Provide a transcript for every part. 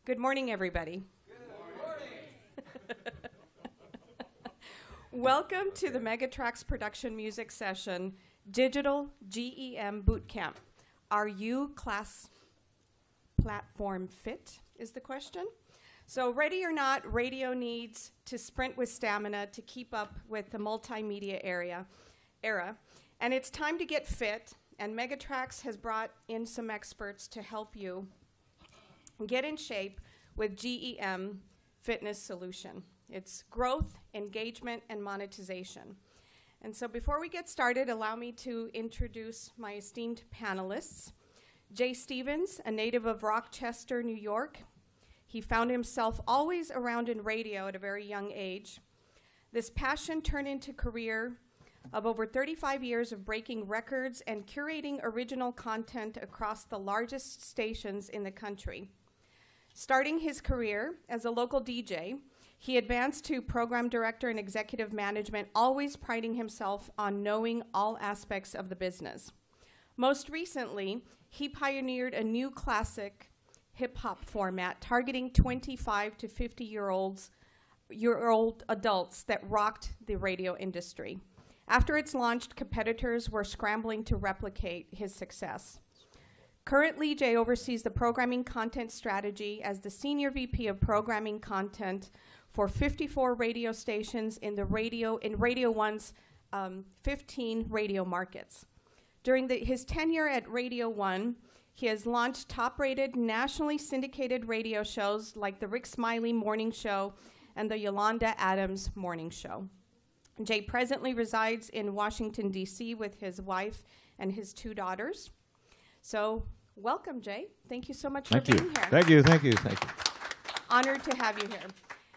Good morning, everybody. Good morning. Welcome to the Megatrax production music session, Digital G.E.M Bootcamp. Are you class platform fit, is the question. So ready or not, radio needs to sprint with stamina to keep up with the multimedia era. And it's time to get fit, and Megatrax has brought in some experts to help you get in shape with G.E.M Fitness Solution. It's growth, engagement, and monetization. And so before we get started, allow me to introduce my esteemed panelists. Jay Stevens, a native of Rochester, New York. He found himself always around in radio at a very young age. This passion turned into a career of over 35 years of breaking records and curating original content across the largest stations in the country. Starting his career as a local DJ, he advanced to program director and executive management, always priding himself on knowing all aspects of the business. Most recently, he pioneered a new classic hip-hop format targeting 25 to 50-year-old adults that rocked the radio industry. After its launched, competitors were scrambling to replicate his success. Currently, Jay oversees the programming content strategy as the Senior VP of Programming Content for 54 radio stations in RadioOne's 15 radio markets. During his tenure at RadioOne, he has launched top-rated, nationally syndicated radio shows like the Rick Smiley Morning Show and the Yolanda Adams Morning Show. Jay presently resides in Washington, D.C. with his wife and his 2 daughters. So welcome, Jay. Thank you so much for being here. Thank you, thank you, thank you. Honored to have you here.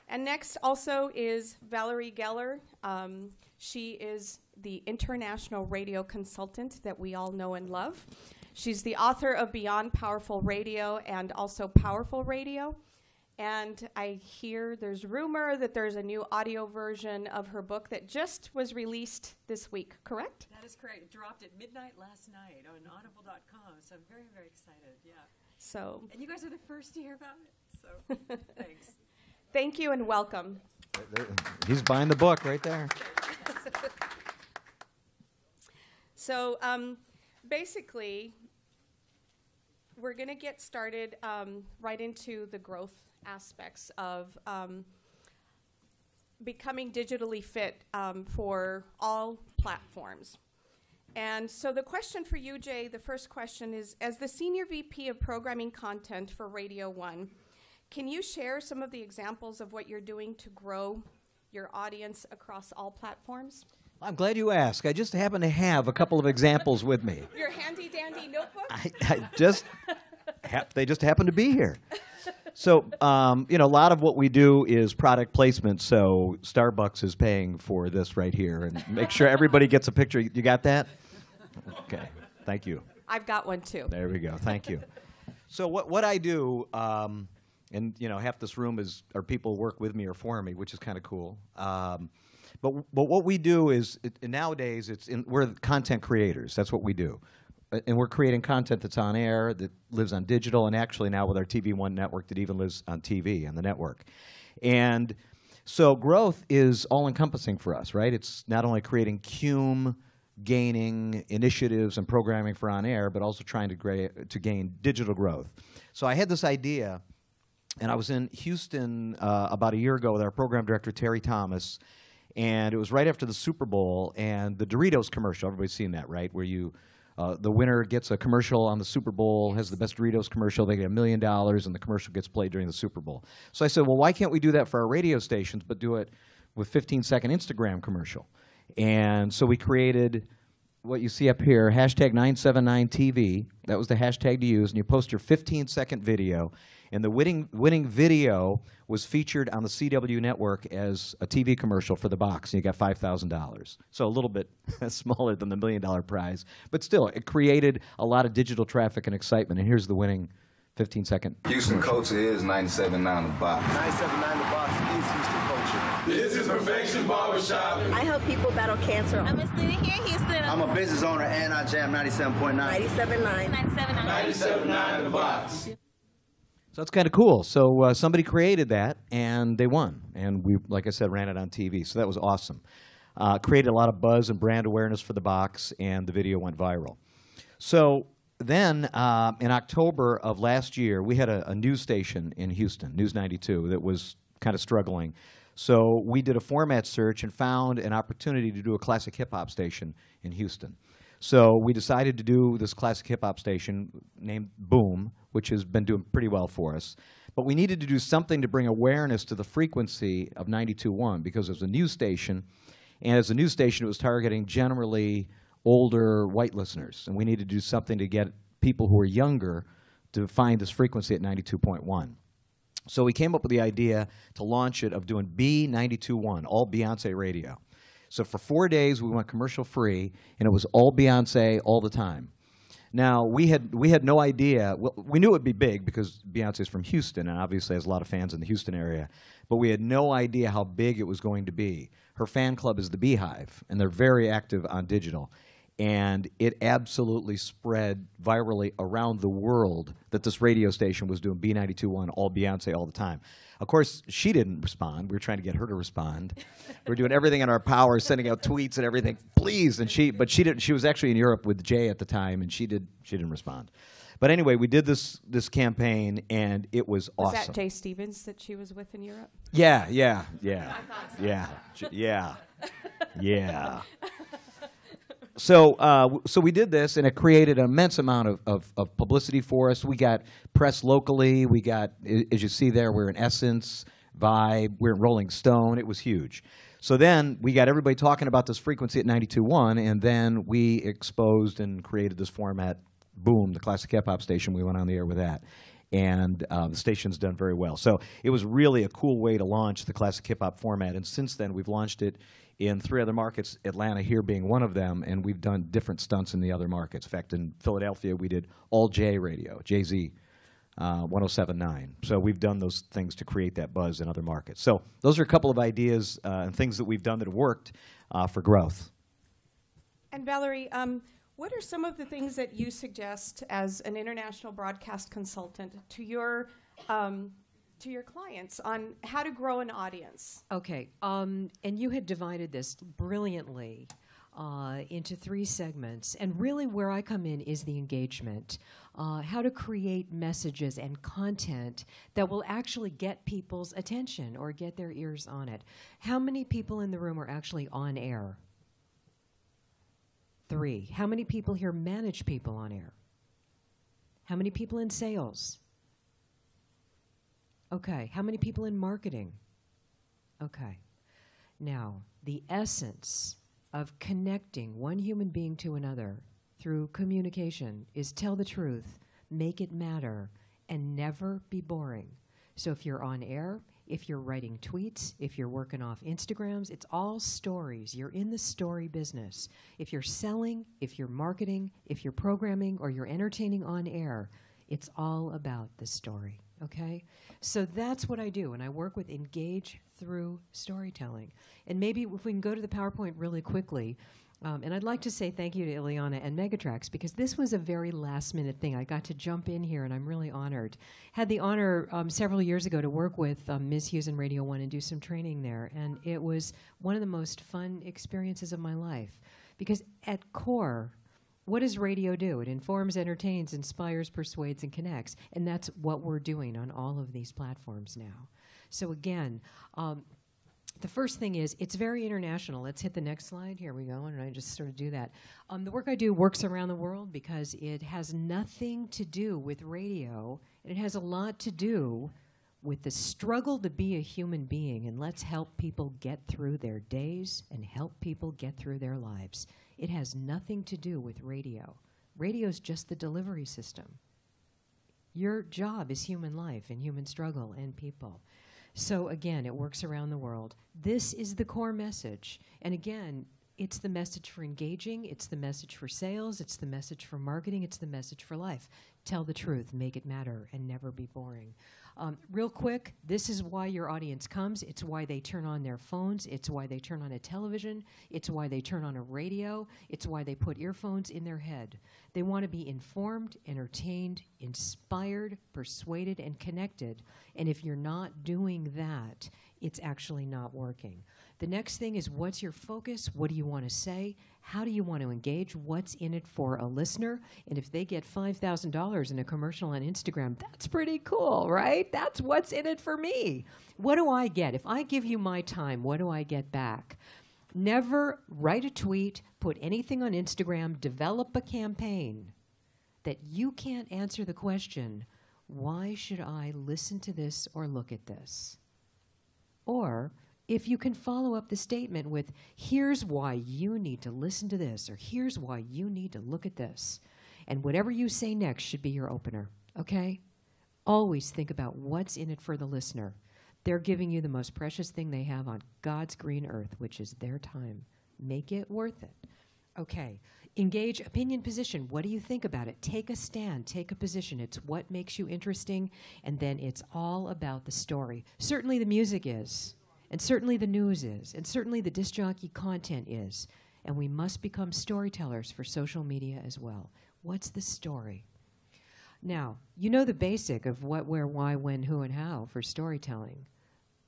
And next also is Valerie Geller. She is the international radio consultant that we all know and love. She's the author of Beyond Powerful Radio and also Powerful Radio. And I hear there's rumor that there's a new audio version of her book that just was released this week, correct? That is correct. It dropped at midnight last night on audible.com, so I'm very, very excited, yeah. So. And you guys are the first to hear about it, so thanks. Thank you and welcome. He's buying the book right there. So basically, we're going to get started right into the growth aspects of becoming digitally fit for all platforms. And so the question for you, Jay, the first question is, as the Senior VP of Programming Content for RadioOne, can you share some of the examples of what you're doing to grow your audience across all platforms? I'm glad you asked. I just happen to have a couple of examples with me. Your handy-dandy notebook? They just happen to be here. So, you know, a lot of what we do is product placement, so Starbucks is paying for this right here. And make sure everybody gets a picture. You got that? Okay. Thank you. I've got one, too. There we go. Thank you. So what I do, and, you know, half this room are people who work with me or for me, which is kind of cool. But what we do is, nowadays, we're content creators. That's what we do. And we're creating content that's on air, that lives on digital, and actually now with our TV1 network that even lives on TV, on the network. And so growth is all-encompassing for us, right? It's not only creating G.E.M gaining initiatives and programming for on air, but also trying to gain digital growth. So I had this idea, and I was in Houston about a year ago with our program director, Terry Thomas, and it was right after the Super Bowl, and the Doritos commercial, everybody's seen that, right, where the winner gets a commercial on the Super Bowl, has the best Doritos commercial, they get $1 million, and the commercial gets played during the Super Bowl. So I said, well, why can't we do that for our radio stations, but do it with 15-second Instagram commercial? And so we created what you see up here, hashtag 979TV. That was the hashtag to use, and you post your 15-second video. And the winning video was featured on the CW network as a TV commercial for the box, and you got $5,000. So a little bit smaller than the $1 million prize. But still, it created a lot of digital traffic and excitement. And here's the winning 15-second Houston culture is 97.9 The Box. 97.9 The Box is Houston culture. This is Perfection Barbershop. I help people battle cancer. I'm a student here in Houston. I'm a business owner and I jam 97.9. 97.9. 97.9. 97.9 The Box. So that's kind of cool. So somebody created that, and they won. And we, like I said, ran it on TV. So that was awesome. Created a lot of buzz and brand awareness for the box, and the video went viral. So then in October of last year, we had a news station in Houston, News 92, that was kind of struggling. So we did a format search and found an opportunity to do a classic hip-hop station in Houston. So we decided to do this classic hip-hop station named Boom, which has been doing pretty well for us. But we needed to do something to bring awareness to the frequency of 92.1 because it was a news station, and as a news station, it was targeting generally older white listeners, and we needed to do something to get people who are younger to find this frequency at 92.1. So we came up with the idea to launch it of doing B92.1, all Beyonce radio. So for 4 days, we went commercial free, and it was all Beyonce all the time. Now, we had no idea. Well, we knew it would be big because Beyonce's from Houston and obviously has a lot of fans in the Houston area, but we had no idea how big it was going to be. Her fan club is the Beehive, and they're very active on digital. And it absolutely spread virally around the world that this radio station was doing B92.1, all Beyonce all the time. Of course, she didn't respond. We were trying to get her to respond. We were doing everything in our power, sending out tweets and everything, please. And she didn't. She was actually in Europe with Jay at the time, and she didn't respond. But anyway, we did this campaign, and it was awesome. Was that Jay Stevens that she was with in Europe? Yeah. I thought so. Yeah. So we did this, and it created an immense amount of publicity for us. We got press locally. We got, as you see there, we're in Essence, Vibe, we're in Rolling Stone. It was huge. So then we got everybody talking about this frequency at 92.1, and then we exposed and created this format, Boom, the classic hip-hop station. We went on the air with that. And the station's done very well. So it was really a cool way to launch the classic hip-hop format. And since then, we've launched it in 3 other markets, Atlanta here being one of them, and we've done different stunts in the other markets. In fact, in Philadelphia, we did all J radio, Jay-Z, 107.9. So we've done those things to create that buzz in other markets. So those are a couple of ideas and things that we've done that have worked for growth. And Valerie, what are some of the things that you suggest as an international broadcast consultant to your clients on how to grow an audience? Okay, and you had divided this brilliantly into 3 segments, and really where I come in is the engagement, how to create messages and content that will actually get people's attention or get their ears on it. How many people in the room are actually on air? 3. How many people here manage people on air? How many people in sales? Okay. How many people in marketing? Okay. Now, the essence of connecting one human being to another through communication is tell the truth, make it matter, and never be boring. So if you're on air, if you're writing tweets, if you're working off Instagrams, it's all stories. You're in the story business. If you're selling, if you're marketing, if you're programming, or you're entertaining on air, it's all about the story, okay? So that's what I do, and I work with engage through storytelling. And maybe if we can go to the PowerPoint really quickly, and I'd like to say thank you to Ileana and Megatrax, because this was a very last-minute thing. I got to jump in here, and I'm really honored. Had the honor several years ago to work with Ms. Hughes and RadioOne and do some training there, and it was one of the most fun experiences of my life. Because at core, what does radio do? It informs, entertains, inspires, persuades, and connects, and that's what we're doing on all of these platforms now. So again, the first thing is, it's very international. Let's hit the next slide. Here we go, and I just sort of do that. The work I do works around the world because it has nothing to do with radio. It has a lot to do with the struggle to be a human being, and let's help people get through their days and help people get through their lives. It has nothing to do with radio. Radio's just the delivery system. Your job is human life and human struggle and people. So again, it works around the world. This is the core message. And again, It's the message for engaging, it's the message for sales, it's the message for marketing, it's the message for life. Tell the truth, make it matter, and never be boring. Real quick, this is why your audience comes. It's why they turn on their phones. It's why they turn on a television. It's why they turn on a radio. It's why they put earphones in their head. They want to be informed, entertained, inspired, persuaded, and connected. And if you're not doing that, it's actually not working. The next thing is, what's your focus? What do you want to say? How do you want to engage? What's in it for a listener? And if they get $5,000 in a commercial on Instagram, that's pretty cool, right? That's what's in it for me. What do I get? If I give you my time, what do I get back? Never write a tweet, put anything on Instagram, develop a campaign that you can't answer the question, why should I listen to this or look at this? Or if you can follow up the statement with, here's why you need to listen to this, or here's why you need to look at this. And whatever you say next should be your opener, okay? Always think about what's in it for the listener. They're giving you the most precious thing they have on God's green earth, which is their time. Make it worth it. Okay, engage, opinion, position. What do you think about it? Take a stand, take a position. It's what makes you interesting, and then it's all about the story. Certainly the music is. And certainly the news is, and certainly the disc jockey content is. And we must become storytellers for social media as well. What's the story? Now, you know the basic of what, where, why, when, who, and how for storytelling.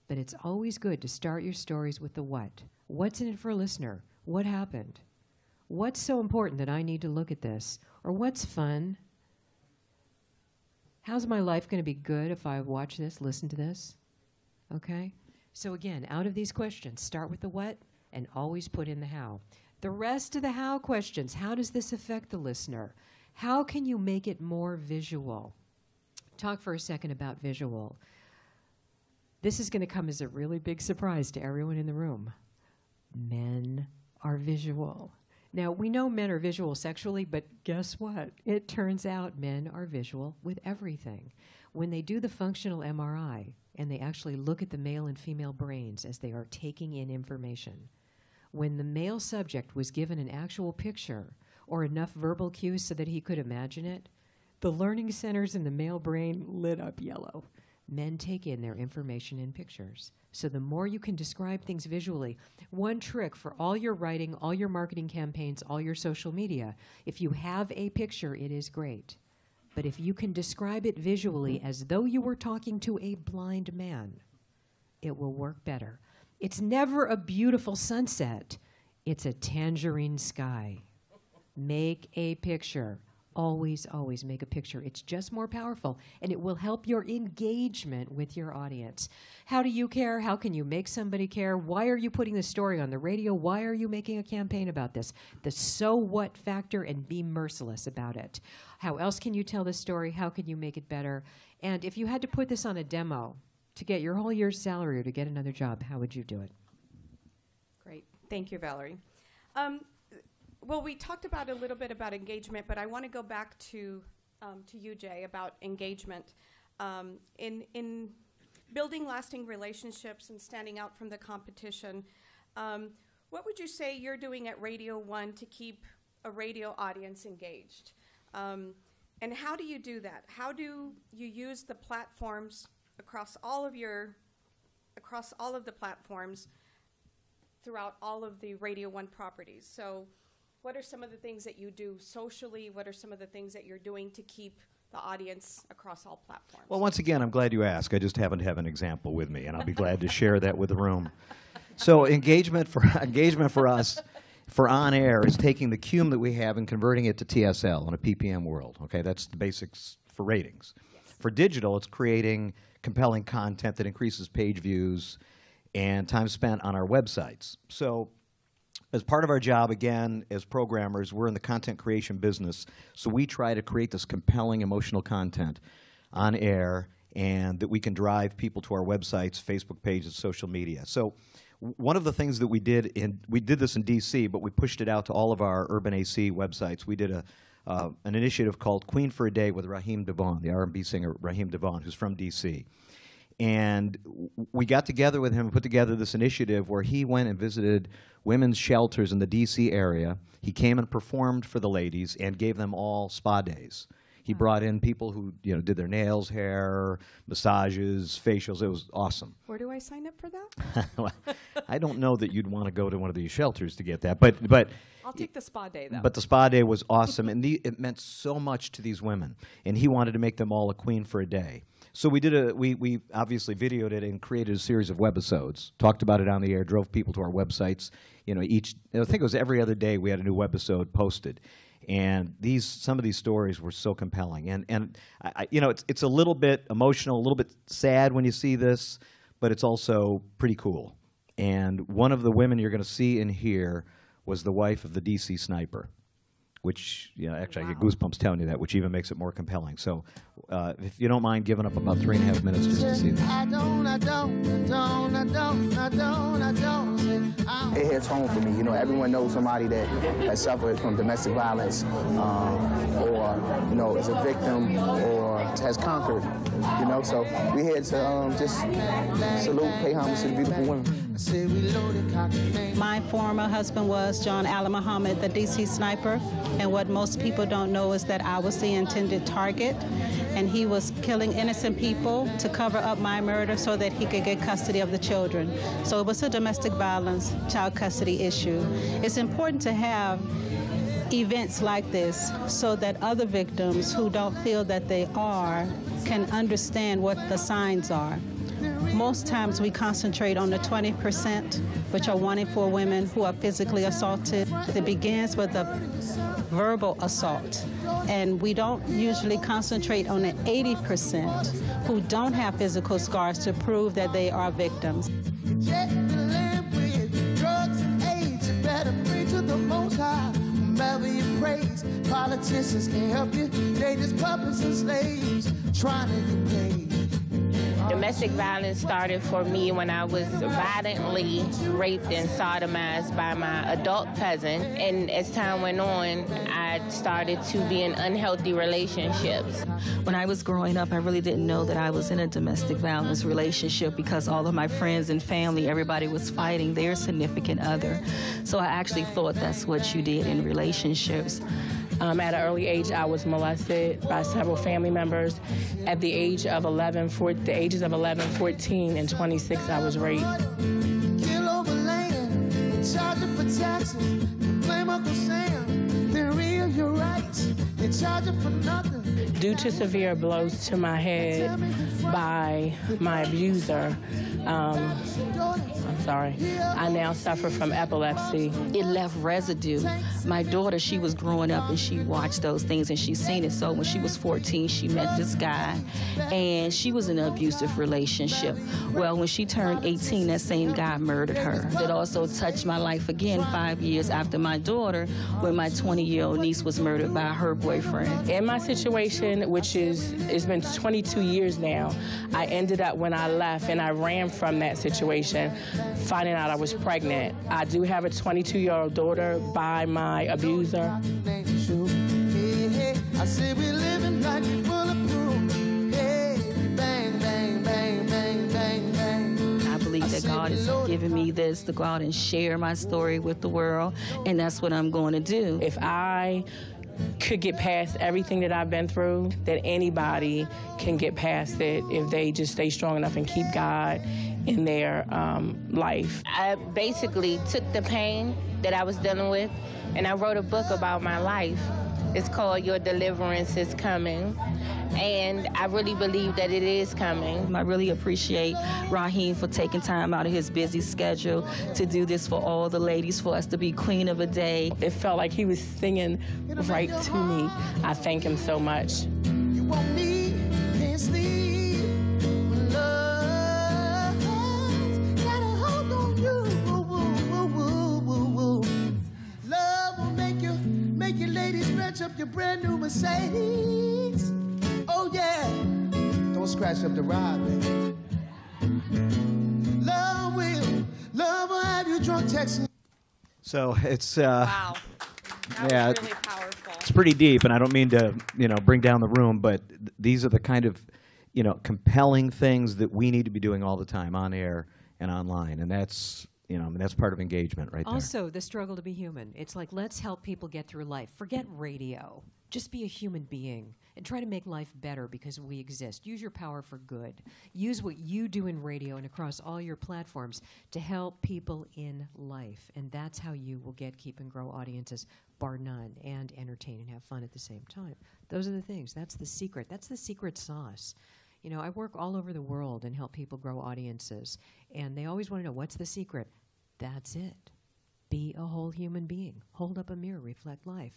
But it's always good to start your stories with the what. What's in it for a listener? What happened? What's so important that I need to look at this? Or what's fun? How's my life going to be good if I watch this, listen to this? Okay? So again, out of these questions, start with the what and always put in the how. The rest of the how questions, how does this affect the listener? How can you make it more visual? Talk for a second about visual. This is going to come as a really big surprise to everyone in the room. Men are visual. Now, we know men are visual sexually, but guess what? It turns out men are visual with everything. When they do the functional MRI, and they actually look at the male and female brains as they are taking in information. When the male subject was given an actual picture or enough verbal cues so that he could imagine it, the learning centers in the male brain lit up yellow. Men take in their information in pictures. So the more you can describe things visually, one trick for all your writing, all your marketing campaigns, all your social media, if you have a picture, it is great. But if you can describe it visually as though you were talking to a blind man, it will work better. It's never a beautiful sunset. It's a tangerine sky. Make a picture. Always, always make a picture. It's just more powerful, and it will help your engagement with your audience. How do you care? How can you make somebody care? Why are you putting the story on the radio? Why are you making a campaign about this? The so what factor, and be merciless about it. How else can you tell this story? How can you make it better? And if you had to put this on a demo to get your whole year's salary or to get another job, how would you do it? Great. Thank you, Valerie. Well, we talked about a little bit about engagement, but I want to go back to you, Jay, about engagement. In building lasting relationships and standing out from the competition, what would you say you're doing at RadioOne to keep a radio audience engaged? And how do you do that? How do you use the platforms across all of the platforms throughout all of the RadioOne properties? So what are some of the things that you do socially? What are some of the things that you're doing to keep the audience across all platforms? Well, once again, I'm glad you asked. I just happen to have an example with me, and I'll be glad to share that with the room. So engagement for us, for on air, is taking the QM that we have and converting it to TSL in a PPM world. Okay, that's the basics for ratings. Yes. For digital, it's creating compelling content that increases page views and time spent on our websites. So as part of our job, again, as programmers, we're in the content creation business, so we try to create this compelling emotional content on air and that we can drive people to our websites, Facebook pages, social media. So one of the things that we did this in DC, but we pushed it out to all of our urban AC websites. We did an initiative called Queen for a Day with Raheem DeVaughn, the R&B singer Raheem DeVaughn, who's from DC. And we got together with him and put together this initiative where he went and visited women's shelters in the D.C. area. He came and performed for the ladies and gave them all spa days. He brought in people who, you know, did their nails, hair, massages, facials. It was awesome. Where do I sign up for that? Well, I don't know that you'd want to go to one of these shelters to get that, but I'll take the spa day, though. But the spa day was awesome, and it meant so much to these women. And he wanted to make them all a queen for a day. So we obviously videoed it and created a series of webisodes, talked about it on the air, drove people to our websites. You know, I think it was every other day we had a new webisode posted. And some of these stories were so compelling. And you know, it's a little bit emotional, a little bit sad when you see this, but it's also pretty cool. And one of the women you're going to see and hear was the wife of the D.C. sniper, which, you know, actually I get goosebumps telling you that, which even makes it more compelling. So if you don't mind giving up about 3.5 minutes just to see that. It hits home for me. You know, everyone knows somebody that has suffered from domestic violence or, you know, is a victim or has conquered, you know. So we're here to just salute, pay homage to the beautiful women. My former husband was John Allen Muhammad, the D.C. sniper, and what most people don't know is that I was the intended target, and he was killing innocent people to cover up my murder so that he could get custody of the children. So it was a domestic violence child custody issue. It's important to have events like this so that other victims who don't feel that they are can understand what the signs are. Most times we concentrate on the 20%, which are 1 in 4 women who are physically assaulted. It begins with a verbal assault, and we don't usually concentrate on the 80% who don't have physical scars to prove that they are victims. Politicians can't help you, they just puppets and slaves trying to get paid. Domestic violence started for me when I was violently raped and sodomized by my adult cousin. And as time went on, I started to be in unhealthy relationships. When I was growing up, I really didn't know that I was in a domestic violence relationship because all of my friends and family, everybody was fighting their significant other. So I actually thought that's what you did in relationships. At an early age, I was molested by several family members. At the ages of 11, 14, and 26, I was raped. Kill over land, charge it for taxes, blame Uncle Sam, then real your rights, they charge it for nothing. Due to severe blows to my head by my abuser, I now suffer from epilepsy. It left residue. My daughter, she was growing up and she watched those things and she's seen it. So when she was 14, she met this guy and she was in an abusive relationship. Well, when she turned 18, that same guy murdered her. It also touched my life again 5 years after my daughter, when my 20-year-old niece was murdered by her boyfriend. In my situation, which it's been 22 years now, I ended up, when I left and I ran from that situation, finding out I was pregnant. I do have a 22-year-old daughter by my abuser. I say we living like we bulletproof. Hey, bang, bang, bang, bang, bang, bang. I believe that God has given me this to go out and share my story with the world, and that's what I'm going to do. If I could get past everything that I've been through, that anybody can get past it if they just stay strong enough and keep God in their life. I basically took the pain that I was dealing with and I wrote a book about my life. It's called Your Deliverance is Coming, and I really believe that it is coming. I really appreciate Raheem for taking time out of his busy schedule to do this for all the ladies, for us to be queen of a day. It felt like he was singing right to me. I thank him so much. You want me, can't sleep. Love got a hold on you. Love will make you ladies scratch up your brand new Mercedes. Oh yeah, don't scratch up the ride, baby. Love will have you drunk texting. So it's Wow. That yeah, was really powerful. it's pretty deep, and I don't mean to, you know, bring down the room, but these are the kind of compelling things that we need to be doing all the time on air and online, and that's that's part of engagement right there. Also, the struggle to be human. It's like, let's help people get through life. Forget radio. Just be a human being and try to make life better because we exist. Use your power for good. Use what you do in radio and across all your platforms to help people in life. And that's how you will get, keep, and grow audiences, bar none, and entertain and have fun at the same time. Those are the things. That's the secret. That's the secret sauce. I work all over the world and help people grow audiences. And they always want to know, what's the secret? That's it. Be a whole human being. Hold up a mirror, reflect life.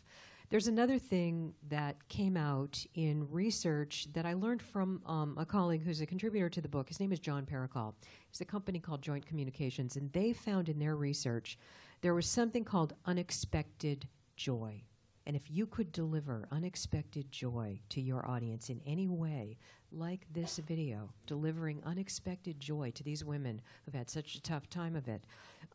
There's another thing that came out in research that I learned from a colleague who's a contributor to the book. His name is John Paracol. It's a company called Joint Communications, and they found in their research there was something called unexpected joy. And if you could deliver unexpected joy to your audience in any way, like this video, delivering unexpected joy to these women who've had such a tough time of it,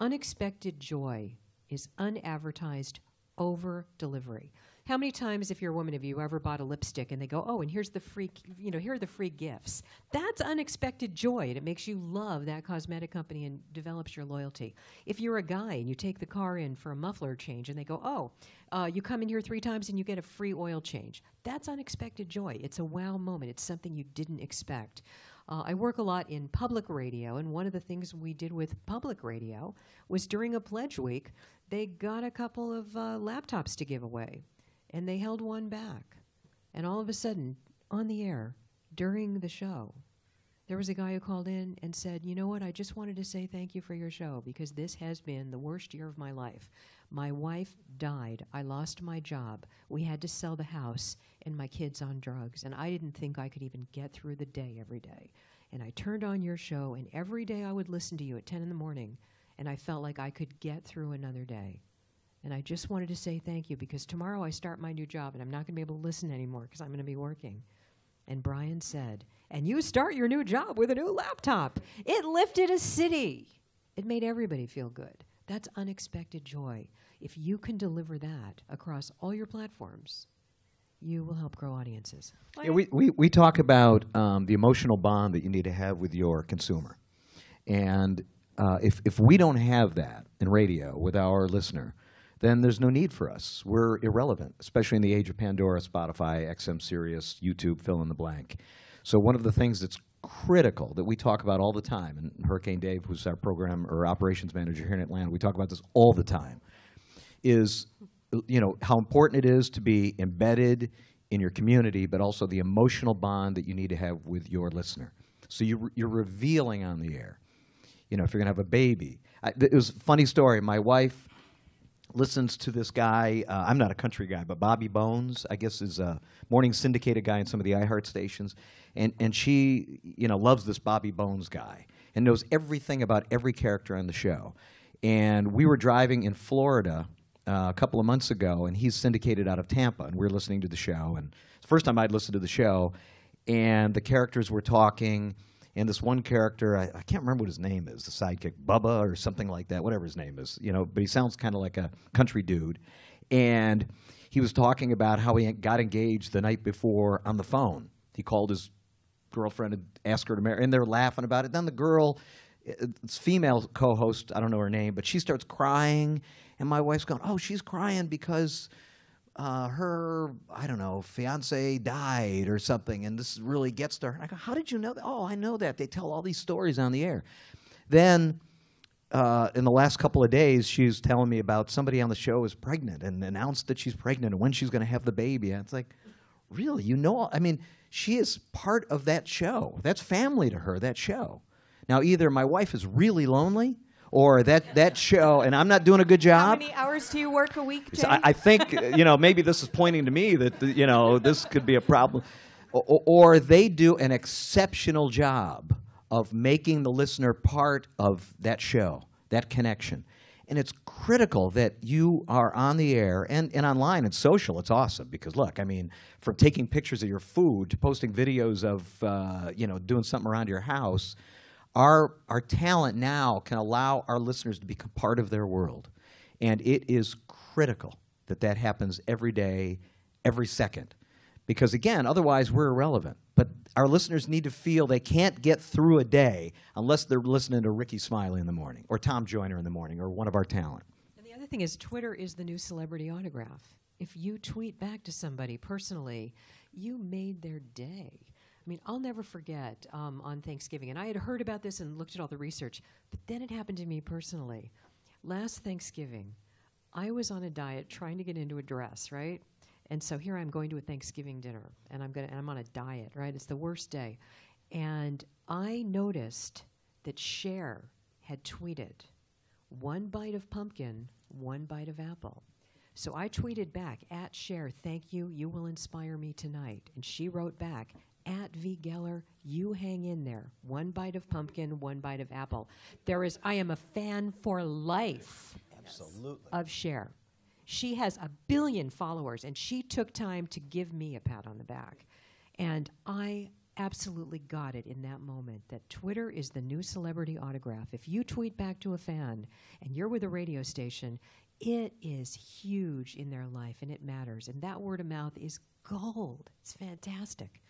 unexpected joy is unadvertised over delivery. How many times, if you're a woman, have you ever bought a lipstick and they go, oh, and here's the free, here are the free gifts? That's unexpected joy, and it makes you love that cosmetic company and develops your loyalty. If you're a guy and you take the car in for a muffler change and they go, oh, you come in here 3 times and you get a free oil change. That's unexpected joy. It's a wow moment. It's something you didn't expect. I work a lot in public radio, and one of the things we did with public radio was during a pledge week, they got a couple of laptops to give away, and they held one back. And all of a sudden, on the air, during the show, there was a guy who called in and said, you know what, I just wanted to say thank you for your show because this has been the worst year of my life. My wife died. I lost my job. We had to sell the house, and my kid's on drugs, and I didn't think I could even get through the day every day. And I turned on your show, and every day I would listen to you at 10 in the morning, and I felt like I could get through another day. And I just wanted to say thank you because tomorrow I start my new job, and I'm not going to be able to listen anymore because I'm going to be working. And Brian said, and you start your new job with a new laptop. It lifted a city. It made everybody feel good. That's unexpected joy. If you can deliver that across all your platforms, you will help grow audiences. Yeah, we talk about the emotional bond that you need to have with your consumer. And if we don't have that in radio with our listener, then there's no need for us. We're irrelevant, especially in the age of Pandora, Spotify, XM Sirius, YouTube, fill in the blank. So one of the things that's critical that we talk about all the time, and Hurricane Dave, who's our program or operations manager here in Atlanta, we talk about this all the time, is how important it is to be embedded in your community, but also the emotional bond that you need to have with your listener. So you're revealing on the air. If you're going to have a baby. It was a funny story. My wife listens to this guy. I'm not a country guy, but Bobby Bones, I guess, is a morning syndicated guy in some of the iHeart stations. And she, loves this Bobby Bones guy and knows everything about every character on the show. And we were driving in Florida a couple of months ago, and he's syndicated out of Tampa, and we were listening to the show. And it's the first time I'd listened to the show, and the characters were talking. And this one character, I can't remember what his name is, the sidekick, Bubba or something like that, whatever his name is, but he sounds kind of like a country dude. And he was talking about how he got engaged the night before on the phone. He called his girlfriend and asked her to marry, and they're laughing about it. Then the girl, it's female co-host, I don't know her name, but she starts crying, and my wife's going, oh, she's crying because her, I don't know, fiance died or something, and this really gets to her. And I go, how did you know that? Oh, I know that. They tell all these stories on the air. Then in the last couple of days, she's telling me about somebody on the show is pregnant and announced that she's pregnant and when she's going to have the baby. And it's like, really? I mean, she is part of that show. That's family to her, that show. Now, either my wife is really lonely or that show, and I'm not doing a good job. How many hours do you work a week, Jay? So I think, maybe this is pointing to me that, this could be a problem. Or they do an exceptional job of making the listener part of that show, that connection. And it's critical that you are on the air and online and social. It's awesome because, look, I mean, from taking pictures of your food to posting videos of, doing something around your house, our talent now can allow our listeners to become part of their world. And it is critical that that happens every day, every second. Because, again, otherwise we're irrelevant. But our listeners need to feel they can't get through a day unless they're listening to Ricky Smiley in the morning or Tom Joyner in the morning or one of our talent. And the other thing is Twitter is the new celebrity autograph. If you tweet back to somebody personally, you made their day. I mean, I'll never forget on Thanksgiving, and I had heard about this and looked at all the research, but then it happened to me personally. Last Thanksgiving, I was on a diet trying to get into a dress, right? And so here I'm going to a Thanksgiving dinner, and I'm on a diet, right? It's the worst day. And I noticed that Cher had tweeted, 1 bite of pumpkin, 1 bite of apple. So I tweeted back, at Cher, thank you, you will inspire me tonight. And she wrote back, at V. Geller, you hang in there. 1 bite of pumpkin, 1 bite of apple. I am a fan for life. Absolutely. Of Cher. She has 1 billion followers, and she took time to give me a pat on the back. And I absolutely got it in that moment that Twitter is the new celebrity autograph. If you tweet back to a fan and you're with a radio station, it is huge in their life, and it matters. And that word of mouth is gold. It's fantastic.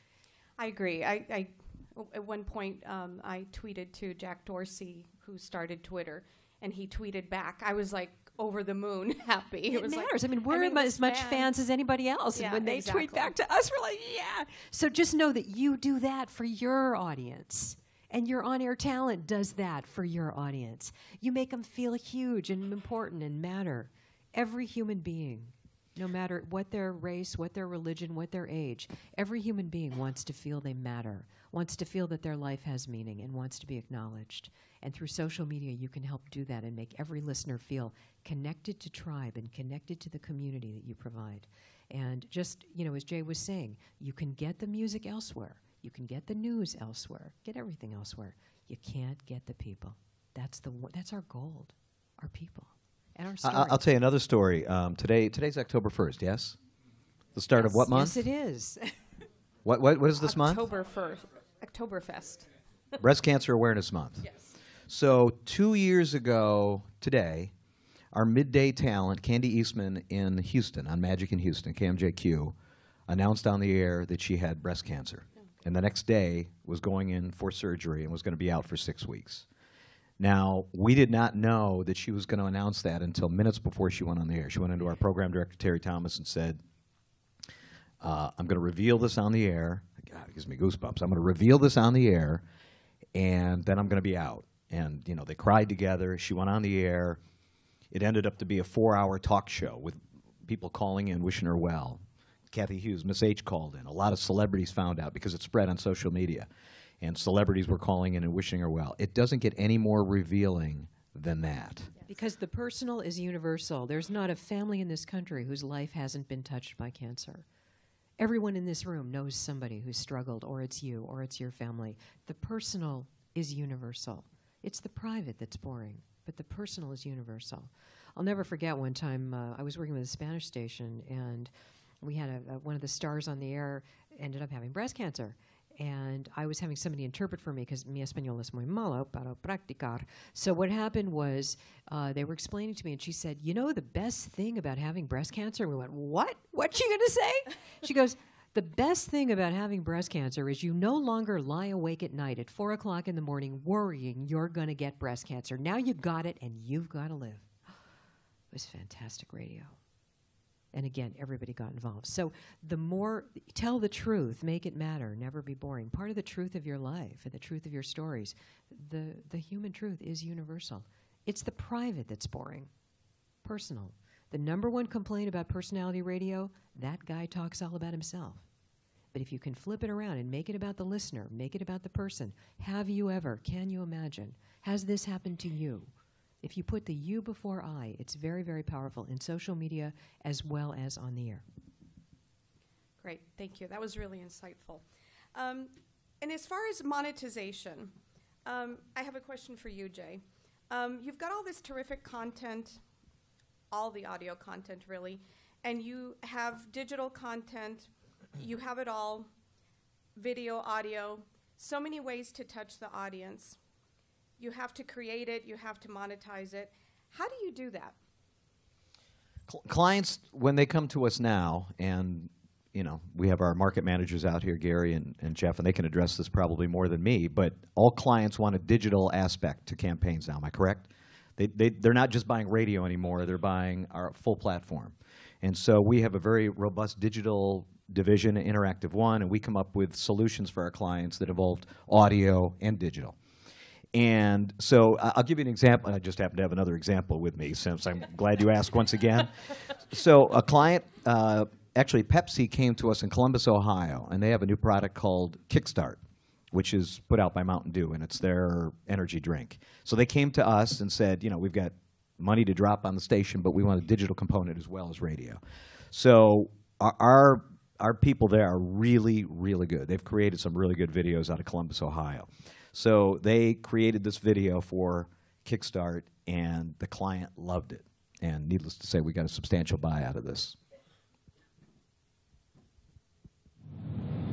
I agree. At one point, I tweeted to Jack Dorsey, who started Twitter, and he tweeted back. I was like over the moon happy. It matters. I mean, we're as much fans as anybody else. Yeah, and when they exactly. tweet back to us, we're like, yeah. So just know that you do that for your audience. And your on-air talent does that for your audience. You make them feel huge and important and matter. Every human being, no matter what their race, what their religion, what their age, every human being wants to feel they matter, wants to feel that their life has meaning, and wants to be acknowledged. And through social media, you can help do that and make every listener feel connected to tribe and connected to the community that you provide. And just, as Jay was saying, you can get the music elsewhere. You can get the news elsewhere. Get everything elsewhere. You can't get the people. That's our gold, our people. And our story. I'll tell you another story. Today's October 1st, yes? The start of what month? Yes, it is. What is this month? October 1st. Oktoberfest. Breast Cancer Awareness Month. Yes. So 2 years ago today, our midday talent, Candy Eastman in Houston, on Magic in Houston, KMJQ, announced on the air that she had breast cancer. And the next day was going in for surgery and was going to be out for 6 weeks. Now, we did not know that she was going to announce that until minutes before she went on the air. She went into our program director, Terry Thomas, and said, I'm going to reveal this on the air. God, it gives me goosebumps. I'm going to reveal this on the air, and then I'm going to be out. And, they cried together. She went on the air. It ended up to be a 4-hour talk show with people calling in, wishing her well. Kathy Hughes, Miss H called in. A lot of celebrities found out because it spread on social media. And celebrities were calling in and wishing her well. It doesn't get any more revealing than that. Because the personal is universal. There's not a family in this country whose life hasn't been touched by cancer. Everyone in this room knows somebody who's struggled, or it's you, or it's your family. The personal is universal. It's the private that's boring, but the personal is universal. I'll never forget one time I was working with a Spanish station, and we had one of the stars on the air ended up having breast cancer. And I was having somebody interpret for me because mi español es muy malo para practicar. So what happened was they were explaining to me, and she said, the best thing about having breast cancer? And we went, what? What's she going to say? She goes, the best thing about having breast cancer is you no longer lie awake at night at 4 o'clock in the morning worrying you're going to get breast cancer. Now you got it, and you've got to live. It was fantastic radio. And again, everybody got involved. So the more, tell the truth, make it matter, never be boring. Part of the truth of your life and the truth of your stories, the human truth is universal. It's the private that's boring, personal. The number one complaint about personality radio, that guy talks all about himself. But if you can flip it around and make it about the listener, make it about the person, have you ever, can you imagine, has this happened to you? If you put the you before I, it's very, very powerful in social media as well as on the air. Great, thank you. That was really insightful. And as far as monetization, I have a question for you, Jay. You've got all this terrific content, all the audio content really, and you have digital content, you have it all, video, audio, so many ways to touch the audience. You have to create it, you have to monetize it. How do you do that? Clients, when they come to us now, and you know, we have our market managers out here, Gary and Jeff, and they can address this probably more than me, but all clients want a digital aspect to campaigns now. Am I correct? They're not just buying radio anymore. They're buying our full platform. And so we have a very robust digital division, Interactive One, and we come up with solutions for our clients that involved audio and digital. And so I'll give you an example. I just happen to have another example with me, since I'm glad you asked once again. So a client, actually Pepsi, came to us in Columbus, Ohio, and they have a new product called Kickstart, which is put out by Mountain Dew, and it's their energy drink. So they came to us and said, you know, we've got money to drop on the station, but we want a digital component as well as radio. So our people there are really, really good. They've created some really good videos out of Columbus, Ohio. So they created this video for Kickstart, and the client loved it. And needless to say, we got a substantial buy out of this.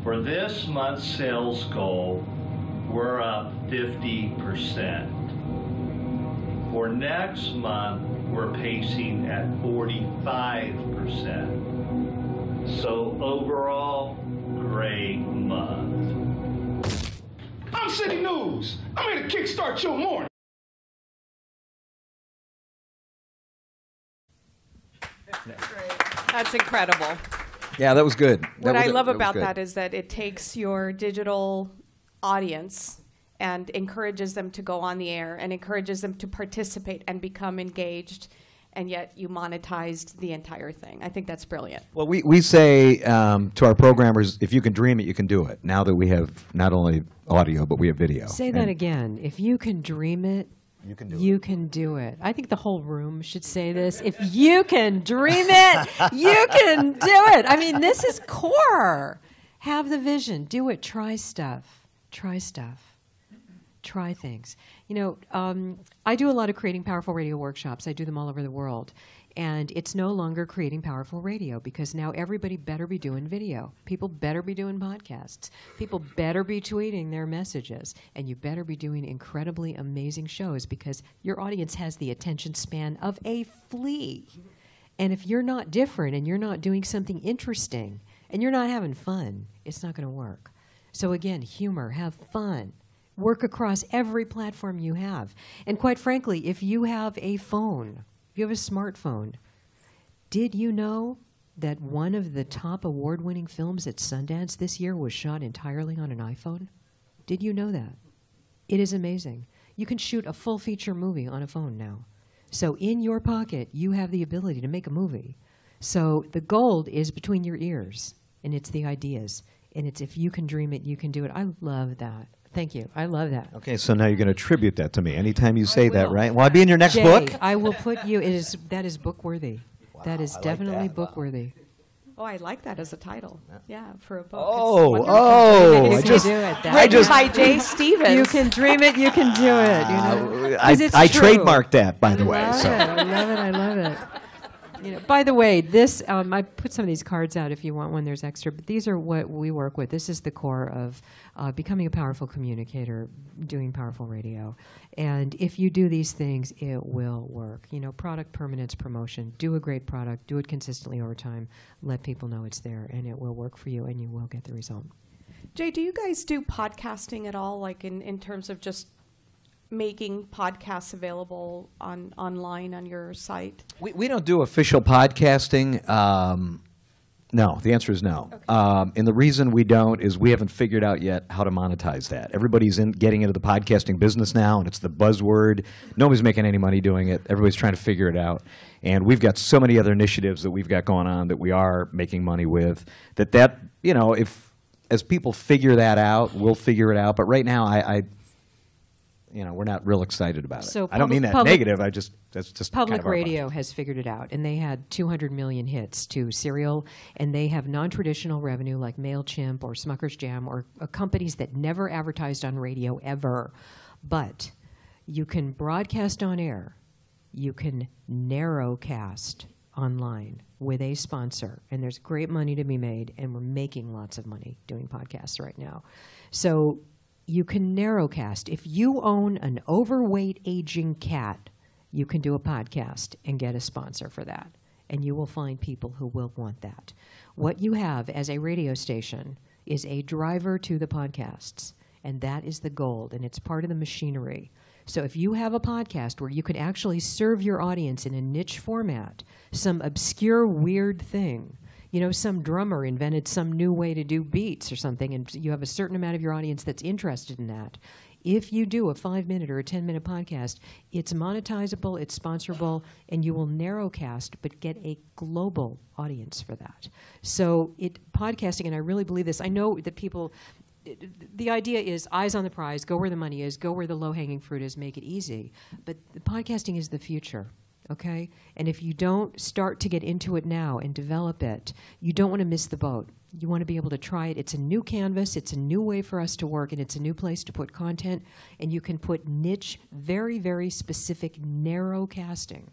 For this month's sales goal, we're up 50%. For next month, we're pacing at 45%. So overall, great month. I'm City News. I'm here to kickstart your morning. That's incredible. Yeah, that was good. What I love about that is that it takes your digital audience and encourages them to go on the air and encourages them to participate and become engaged, and yet you monetized the entire thing. I think that's brilliant. Well, we say to our programmers, if you can dream it, you can do it. Now that we have not only audio, but we have video. Say that again. If you can dream it, you can do it. You can do it. I think the whole room should say this. If you can dream it, you can do it. I mean, this is core. Have the vision. Do it. Try stuff. Try stuff. Try things. You know, I do a lot of creating powerful radio workshops. I do them all over the world. And it's no longer creating powerful radio, because now everybody better be doing video. People better be doing podcasts. People better be tweeting their messages. And you better be doing incredibly amazing shows, because your audience has the attention span of a flea. And if you're not different and you're not doing something interesting and you're not having fun, it's not going to work. So again, humor, have fun. Work across every platform you have. And quite frankly, if you have a phone, if you have a smartphone, did you know that one of the top award-winning films at Sundance this year was shot entirely on an iPhone? Did you know that? It is amazing. You can shoot a full-feature movie on a phone now. So in your pocket, you have the ability to make a movie. So the gold is between your ears, and it's the ideas. And it's if you can dream it, you can do it. I love that. Thank you. I love that. Okay, so now you're going to attribute that to me anytime you say that, right? Will I be in your next book? I will put you. That is book worthy. Wow, that is definitely book worthy. Oh, I like that as a title. Yeah, for a book. I just by Jay Stevens. You can dream it. You can do it. You know? I trademarked that, by the way. I love it. You know, by the way, this I put some of these cards out if you want one. There's extra, but these are what we work with. This is the core of becoming a powerful communicator, doing powerful radio. And if you do these things, it will work. You know, product permanence, promotion. Do a great product. Do it consistently over time. Let people know it's there, and it will work for you, and you will get the result. Jay, do you guys do podcasting at all, like in terms of just making podcasts available online on your site? We don't do official podcasting. No, the answer is no. Okay. And the reason we don't is we haven't figured out yet how to monetize that. Everybody's getting into the podcasting business now, and it's the buzzword. Nobody's making any money doing it. Everybody's trying to figure it out. And we've got so many other initiatives that we've got going on that we are making money with, that you know, as people figure that out, we'll figure it out. But right now, you know, we're not real excited about it. So I don't mean that negative. That's just public kind of radio has figured it out, and they had 200 million hits to serial, and they have non-traditional revenue like MailChimp or Smucker's Jam or companies that never advertised on radio ever. But you can broadcast on air, you can narrowcast online with a sponsor, and there's great money to be made, and we're making lots of money doing podcasts right now. So you can narrowcast. If you own an overweight aging cat, you can do a podcast and get a sponsor for that. and you will find people who will want that. What you have as a radio station is a driver to the podcasts, and that is the gold, and it's part of the machinery. So if you have a podcast where you can actually serve your audience in a niche format, some obscure, weird thing, you know, some drummer invented some new way to do beats or something, and you have a certain amount of your audience that's interested in that. If you do a 5-minute or a 10-minute podcast, it's monetizable, it's sponsorable, and you will narrowcast but get a global audience for that. So podcasting, and I really believe this, I know that people, the idea is eyes on the prize, go where the money is, go where the low-hanging fruit is, make it easy. But the podcasting is the future, okay? And if you don't start to get into it now and develop it, you don't want to miss the boat. You want to be able to try it. It's a new canvas, it's a new way for us to work, and it's a new place to put content, and you can put niche, very, very specific, narrow casting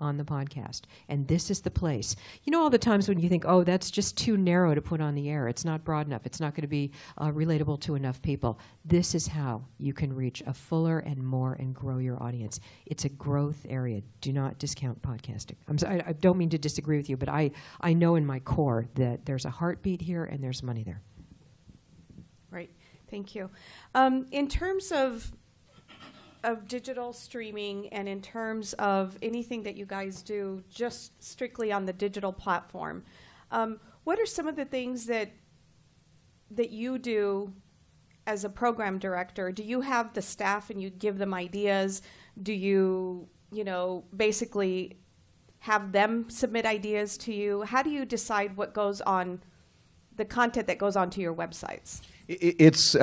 on the podcast. And this is the place. You know all the times when you think, oh, that's just too narrow to put on the air. It's not broad enough. It's not going to be relatable to enough people. This is how you can reach a fuller and more and grow your audience. It's a growth area. Do not discount podcasting. I don't mean to disagree with you, but I know in my core that there's a heartbeat here and there's money there. Right. Thank you. In terms of digital streaming, and in terms of anything that you guys do just strictly on the digital platform, what are some of the things that you do as a program director? Do you have the staff and you give them ideas? Do you basically have them submit ideas to you? How do you decide what goes on, the content that goes onto your websites? There's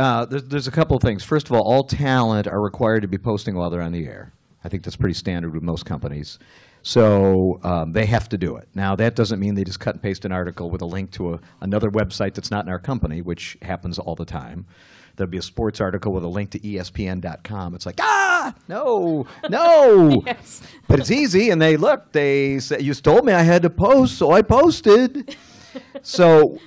a couple of things. First of all talent are required to be posting while they're on the air. I think that's pretty standard with most companies. So they have to do it. Now, that doesn't mean they just cut and paste an article with a link to another website that's not in our company, which happens all the time. There'll be a sports article with a link to ESPN.com. It's like, no. Yes. But it's easy, and they said, you told me I had to post, so I posted. So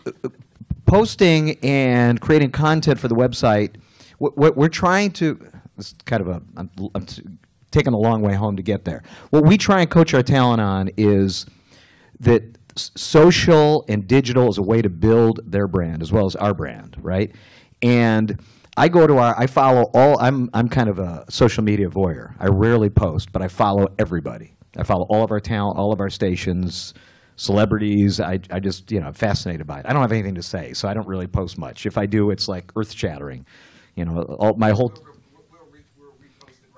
posting and creating content for the website, what we're trying to, this is kind of I'm taking a long way home to get there. What we try and coach our talent on is that social and digital is a way to build their brand as well as our brand, right? And I follow I'm kind of a social media voyeur. I rarely post, but I follow everybody. I follow all of our talent, all of our stations, celebrities. I just, I'm fascinated by it. I don't have anything to say, so I don't really post much. If I do, it's like earth-shattering. My whole...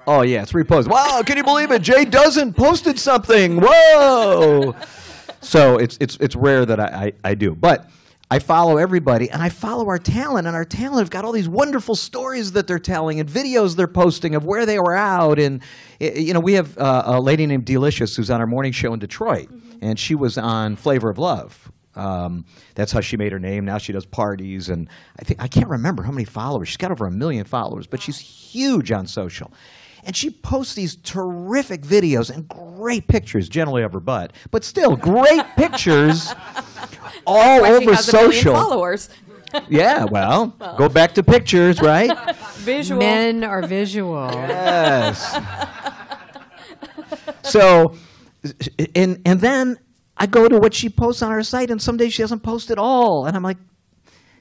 Oh, yeah, it's reposted. Wow, can you believe it? Jay Doesn't posted something. Whoa! So it's rare that I do. But I follow everybody, and I follow our talent, and our talent have got all these wonderful stories that they're telling and videos they're posting of where they were out. And, we have a lady named Delicious who's on our morning show in Detroit, and she was on Flavor of Love. That's how she made her name. Now she does parties, and I can't remember how many followers. She's got over 1 million followers, but she's huge on social. And she posts these terrific videos and great pictures, generally of her butt, but still great pictures all over social. Followers. Yeah, well, go back to pictures, right? Visual. Men are visual. Yes. So, and then I go to what she posts on her site, and some days she doesn't post at all. And I'm like,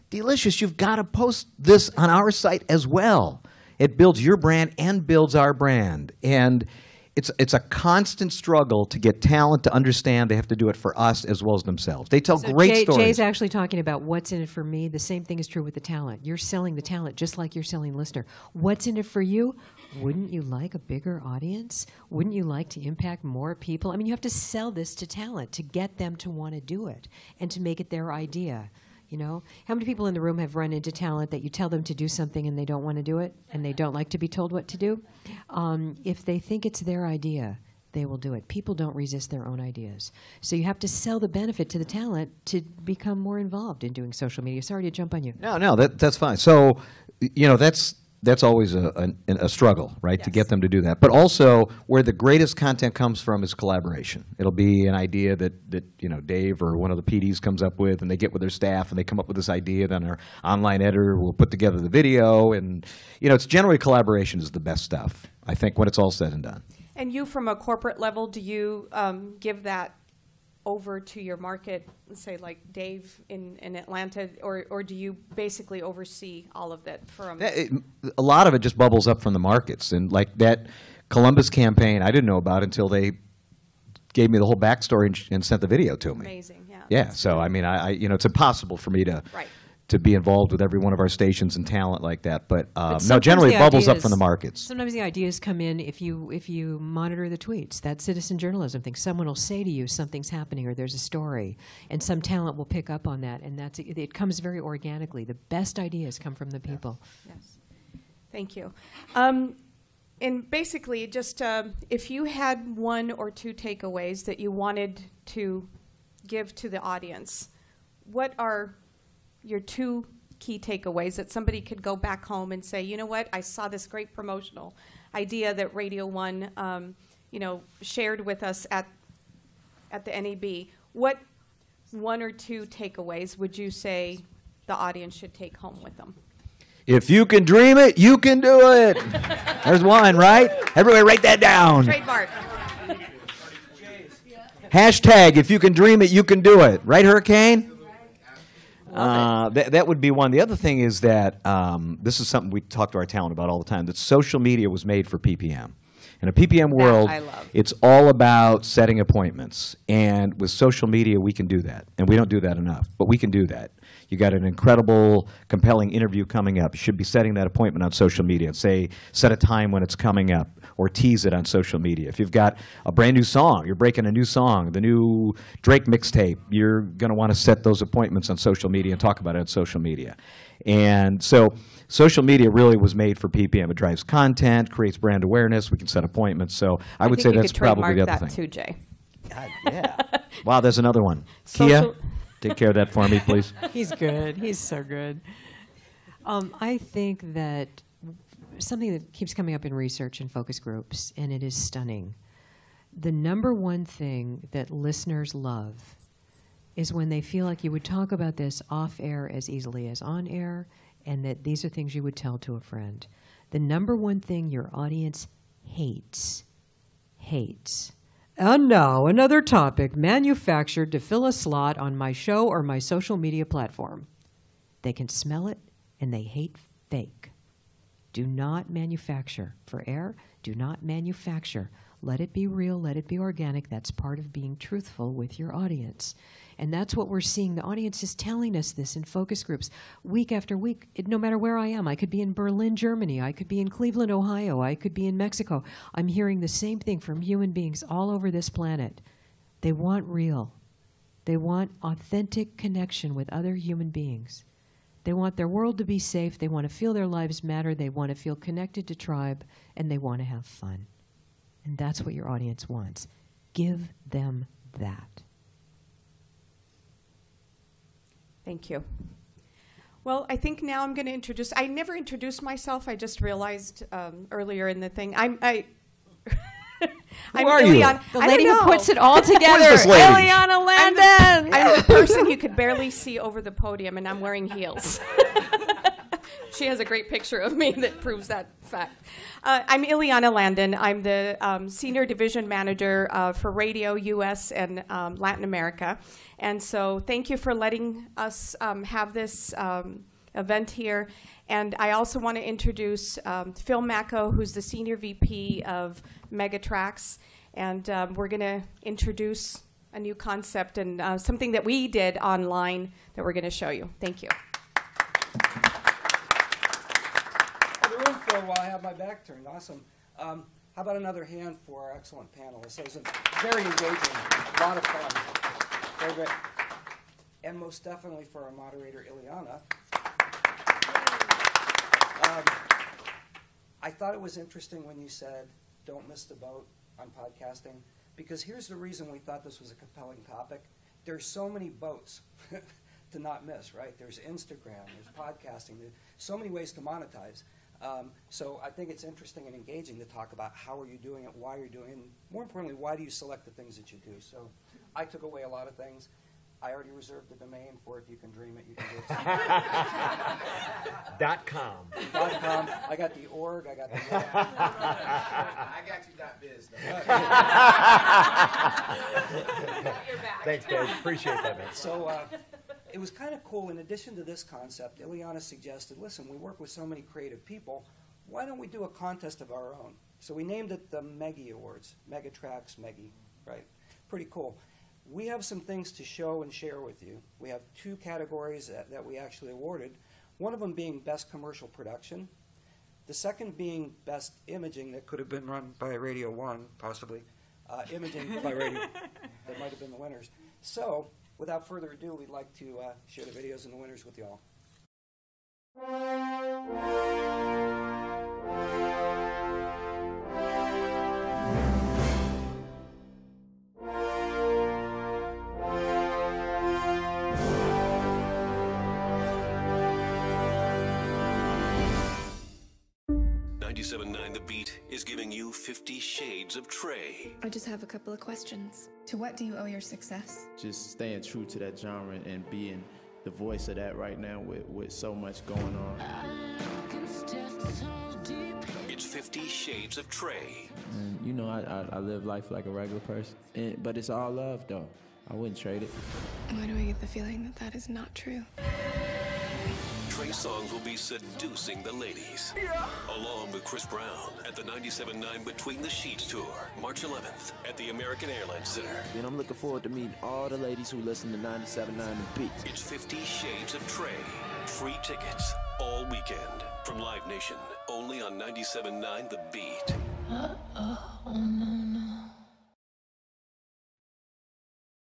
Delicious, you've got to post this on our site as well. It builds your brand and builds our brand. And it's a constant struggle to get talent to understand they have to do it for us as well as themselves. They tell great stories. Jay's actually talking about what's in it for me. The same thing is true with the talent. You're selling the talent just like you're selling the listener. What's in it for you? Wouldn't you like a bigger audience? Wouldn't you like to impact more people? I mean, you have to sell this to talent to get them to want to do it and to make it their idea. How many people in the room have run into talent that you tell them to do something and they don't want to do it and they don't like to be told what to do? If they think it's their idea, they will do it. People don't resist their own ideas. So you have to sell the benefit to the talent to become more involved in doing social media. Sorry to jump on you. No, that's fine. So, that's always a struggle, right, yes, to get them to do that. But also, where the greatest content comes from is collaboration. It'll be an idea that Dave or one of the PDs comes up with, and they get with their staff, and they come up with this idea. Then our online editor will put together the video, and it's generally collaboration is the best stuff, I think, when it's all said and done. And you, from a corporate level, do you give that over to your market, say like Dave in Atlanta, or do you basically oversee all of that from? A lot of it just bubbles up from the markets, and like that Columbus campaign, I didn't know about until they gave me the whole backstory and sent the video to me. Amazing, yeah. Yeah, so I mean, I you know, it's impossible for me to right. to be involved with every one of our stations and talent like that. But no, sometimes generally the it bubbles up ideas- from the markets. Sometimes the ideas come in if you monitor the tweets. That citizen journalism thing. Someone will say to you something's happening or there's a story, and some talent will pick up on that, and it comes very organically. The best ideas come from the people. Yes. Thank you. And basically, just if you had one or two takeaways that you wanted to give to the audience, what are your two key takeaways that somebody could go back home and say, you know what, I saw this great promotional idea that RadioOne, shared with us at the NAB. What one or two takeaways would you say the audience should take home with them? If you can dream it, you can do it. There's one, right? Everybody write that down. Trademark. Hashtag, if you can dream it, you can do it. Right, Hurricane? That would be one. The other thing is that this is something we talk to our talent about all the time, that social media was made for PPM. In a PPM world, it's all about setting appointments. And with social media, we can do that. And we don't do that enough, but we can do that. You got an incredible, compelling interview coming up. You should be setting that appointment on social media and say, set a time when it's coming up, or tease it on social media. If you've got a brand new song, you're breaking a new song, the new Drake mixtape, you're going to want to set those appointments on social media and talk about it on social media. And so social media really was made for PPM. It drives content, creates brand awareness. We can set appointments. So I would say that's probably the other thing. Too, Jay. Yeah. Wow, there's another one. Kia, take care of that for me, please. He's good. He's so good. I think that something that keeps coming up in research and focus groups, and it is stunning. The number one thing that listeners love is when they feel like you would talk about this off air as easily as on air, and that these are things you would tell to a friend. The number one thing your audience hates. And now another topic manufactured to fill a slot on my show or my social media platform. They can smell it, and they hate fake. Do not manufacture for air. Do not manufacture. Let it be real. Let it be organic. That's part of being truthful with your audience. And that's what we're seeing. The audience is telling us this in focus groups week after week. No matter where I am, I could be in Berlin, Germany. I could be in Cleveland, Ohio. I could be in Mexico. I'm hearing the same thing from human beings all over this planet. They want real. They want authentic connection with other human beings. They want their world to be safe. They want to feel their lives matter. They want to feel connected to tribe. And they want to have fun. And that's what your audience wants. Give them that. Thank you. Well, I think now I'm going to introduce. I never introduced myself. I just realized earlier in the thing. I'm Who are you? Ileana. The lady who puts it all together. Who is this lady? Ileana Landon. I'm the person you could barely see over the podium, and I'm wearing heels. She has a great picture of me that proves that fact. I'm Ileana Landon. I'm the Senior Division Manager for Radio US and Latin America. And so thank you for letting us have this event here. And I also want to introduce Phil Macco, who's the Senior VP of Megatrax. And we're going to introduce a new concept and something that we did online that we're going to show you. Thank you. While I have my back turned. Awesome. How about another hand for our excellent panelists? It was very engaging, a lot of fun. Very great. And most definitely for our moderator, Ileana. I thought it was interesting when you said, don't miss the boat on podcasting, because here's the reason we thought this was a compelling topic. There's so many boats to not miss, right? There's Instagram, there's podcasting, there's so many ways to monetize. So I think it's interesting and engaging to talk about how are you doing it, why you're doing it, and more importantly, why do you select the things that you do. So I took away a lot of things. I already reserved the domain for if you can dream it, you can do it. .com. .com. I got the org. I got the. I got you .biz. Thanks, Dave. Appreciate that, man. So it was kind of cool. In addition to this concept, Ileana suggested, listen, we work with so many creative people. Why don't we do a contest of our own? So we named it the Meggie Awards. Megatrax, Meggie, right? Pretty cool. We have some things to show and share with you. We have 2 categories that we actually awarded. One of them being Best Commercial Production. The second being Best Imaging, that could have been run by RadioOne, possibly. Imaging by Radio. That might have been the winners. So, without further ado, we'd like to share the videos and the winners with you all. 97.9 The Beat is giving you 50 Shades of Trey. I just have a couple of questions. To what do you owe your success? Just staying true to that genre and being the voice of that right now with so much going on. It's 50 Shades of Trey. And, you know, I live life like a regular person, but it's all love, though. I wouldn't trade it. Why do I get the feeling that that is not true? Trey songs will be seducing the ladies. Yeah. Along with Chris Brown at the 97.9 Between the Sheets Tour, March 11th at the American Airlines Center. And I'm looking forward to meeting all the ladies who listen to 97.9 The Beat. It's 50 Shades of Trey. Free tickets all weekend from Live Nation, only on 97.9 The Beat.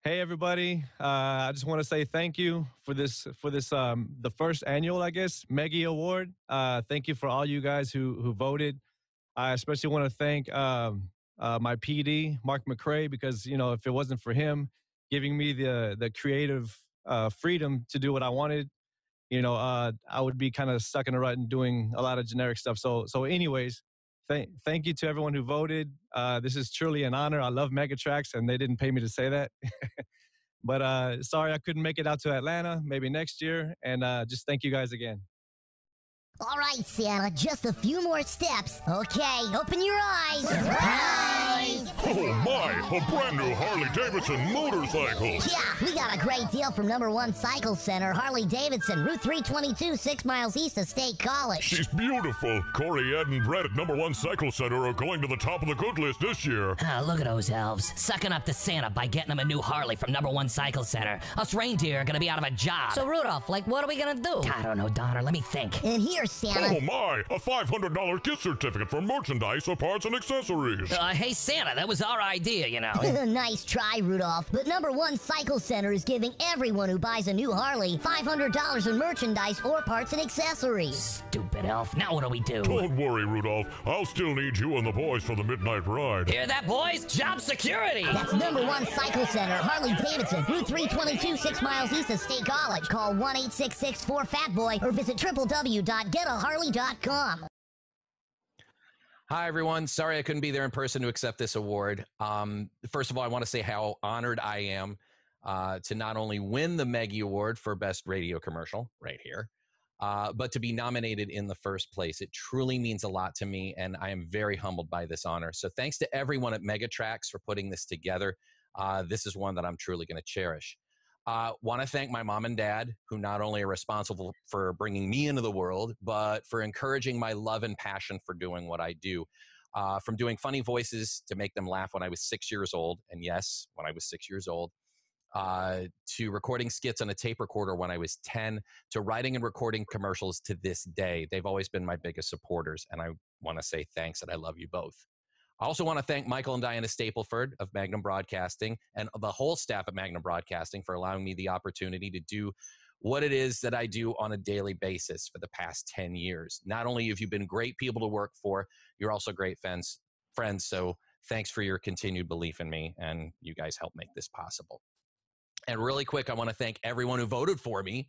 Hey everybody! I just want to say thank you for this the first annual, I guess, Meggie Award. Thank you for all you guys who voted. I especially want to thank my PD, Mark McCrae, because if it wasn't for him giving me the creative freedom to do what I wanted, I would be kind of stuck in a rut and doing a lot of generic stuff. So anyways, thank you to everyone who voted. This is truly an honor. I love Megatrax, and they didn't pay me to say that. But sorry I couldn't make it out to Atlanta. Maybe next year. And just thank you guys again. All right, Santa, just a few more steps. Okay, open your eyes. Surprise! Oh my, a brand new Harley-Davidson motorcycle. Yeah, we got a great deal from #1 Cycle Center, Harley-Davidson, Route 322, 6 miles east of State College. She's beautiful. Corey, Ed, and Brett at #1 Cycle Center are going to the top of the good list this year. Look at those elves, sucking up to Santa by getting them a new Harley from #1 Cycle Center. Us reindeer are gonna be out of a job. So, Rudolph, what are we gonna do? I don't know, Donner, let me think. And here's Santa. Oh my, a $500 gift certificate for merchandise or parts and accessories. Hey Santa, that was our idea, Nice try, Rudolph. But #1 Cycle Center is giving everyone who buys a new Harley $500 in merchandise or parts and accessories. Stupid elf. Now what do we do? Don't worry, Rudolph. I'll still need you and the boys for the midnight ride. Hear that, boys? Job security. That's #1 Cycle Center, Harley-Davidson, Route 322, 6 miles east of State College. Call 1-866-4FATBOY or visit www.getaharley.com. Hi, everyone. Sorry I couldn't be there in person to accept this award. First of all, I want to say how honored I am to not only win the Meggie Award for Best Radio Commercial right here, but to be nominated in the first place. It truly means a lot to me, and I am very humbled by this honor. So thanks to everyone at Megatrax for putting this together. This is one that I'm truly going to cherish. Want to thank my mom and dad, who not only are responsible for bringing me into the world, but for encouraging my love and passion for doing what I do. From doing funny voices to make them laugh when I was 6 years old, and yes, when I was 6 years old, to recording skits on a tape recorder when I was 10, to writing and recording commercials to this day. They've always been my biggest supporters, and I want to say thanks, and I love you both. I also want to thank Michael and Diana Stapleford of Magnum Broadcasting and the whole staff at Magnum Broadcasting for allowing me the opportunity to do what it is that I do on a daily basis for the past 10 years. Not only have you been great people to work for, you're also great friends. So thanks for your continued belief in me, and you guys help make this possible. And really quick, I want to thank everyone who voted for me.